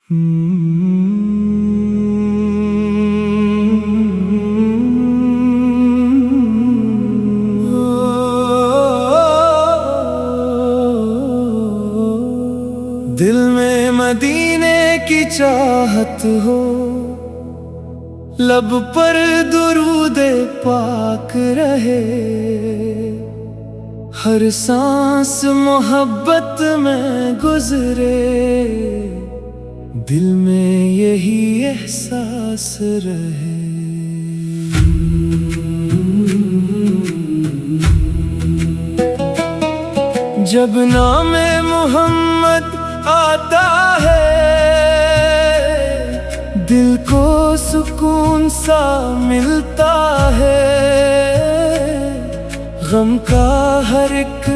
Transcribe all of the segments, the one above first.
دل میں مدینے کی چاہت ہو، لب پر درود پاک رہے، ہر سانس محبت میں گزرے، دل میں یہی احساس رہے۔ جب نام محمد آتا ہے، دل کو سکون سا ملتا ہے، غم کا ہر ایک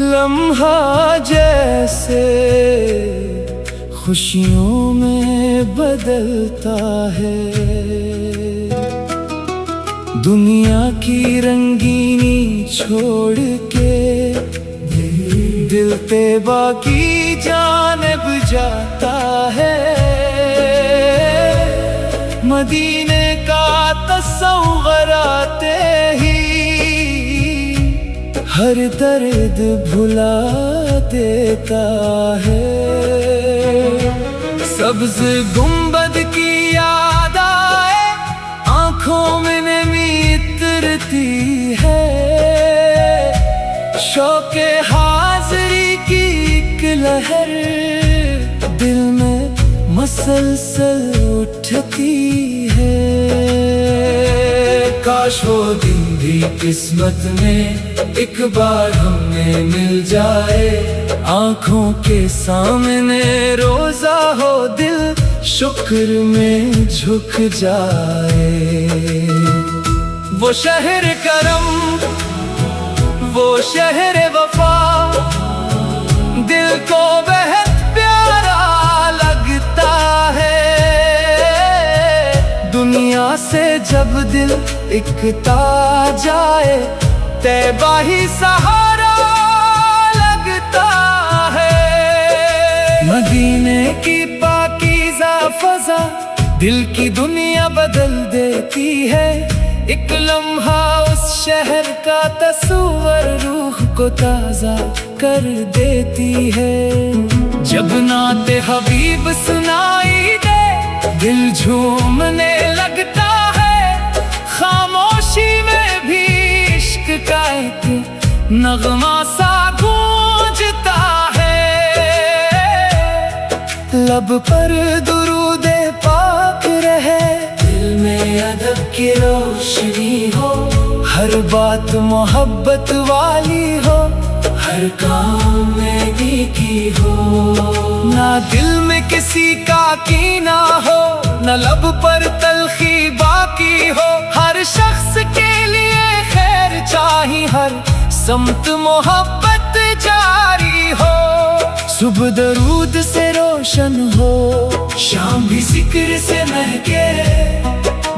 لمحہ جیسے خوشیوں میں بدلتا ہے۔ دنیا کی رنگینی چھوڑ کے دل طیبہ کی جانب جاتا ہے، مدینے کا تصور آتے ہی ہر درد بھلا دیتا ہے۔ سبز گنبد کی یاد آئے، آنکھوں میں نمی اترتی ہے، شوق حاضری کی ایک لہر دل میں مسلسل اٹھتی ہے۔ کاش وہ دن بھی قسمت میں ایک بار ہمیں مل جائے، آنکھوں کے سامنے روزہ ہو، دل شکر میں جھک جائے۔ وہ شہر کرم، وہ شہر وفا، دل کو بہت پیارا لگتا ہے، دنیا سے جب دل اکتا جائے، طیبہ ہی سہارا لگتا ہے۔ مدینے کی پاکیزہ فضا دل کی دنیا بدل دیتی ہے، ایک لمحہ اس شہر کا تصور روح کو تازہ کر دیتی ہے۔ جب نعت حبیب سنائی دے، دل جھومنے لگتا ہے، خاموشی میں بھی عشق کا ایک نغمہ سا گونجتا ہے، لب پر درود پاک رہے، دل میں ادب کی روشنی ہو، ہر بات محبت والی ہو، ہر کام میں نیکی ہو، نہ دل میں کسی کا کینہ ہو، نہ لب پر تلخی باقی ہو، ہر شخص کے لیے خیر چاہی، ہر سمت محبت جاری ہو، صبح درود سے روشن ہو، شام بھی ذکر سے مہکے،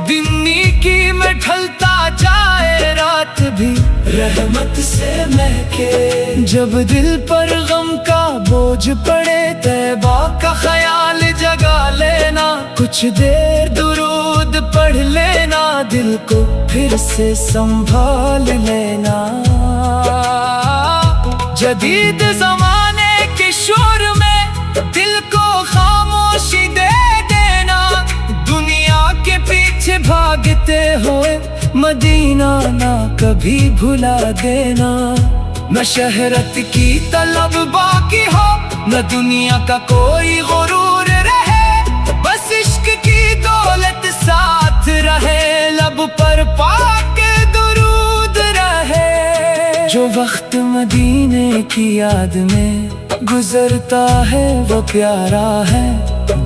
دن نیکی میں ڈھلتا جائے، رات بھی رحمت سے مہکے۔ جب دل پر غم کا بوجھ پڑے، طیبہ کا خیال جگا لینا، کچھ دیر درود پڑھ لینا، دل کو پھر سے سنبھال لینا۔ جدید زمانے کے شور میں دل کو خاموشی دے دینا، دنیا کے پیچھے بھاگتے ہوئے مدینہ نہ کبھی بھلا دینا، نہ شہرت کی طلب باقی ہو، نہ دنیا کا کوئی غرور رہے، بس عشق کی دولت ساتھ رہے، لب پر پاک درود رہے۔ جو وقت مدینے کی یاد میں گزرتا ہے وہ پیارا ہے،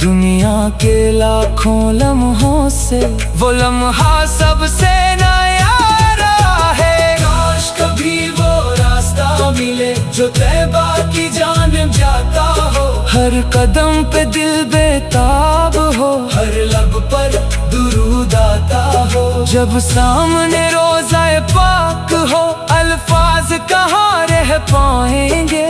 دنیا کے لاکھوں لمحوں سے وہ لمحہ سب سے نیارا ہے۔ کاش کبھی وہ راستہ ملے جو طیبہ کی جانب جاتا ہو، ہر قدم پہ دل بےتاب ہو، ہر لب پر درود آتا ہو، جب سامنے روضہ پاک ہو، الفاظ کہاں رہ پائیں گے،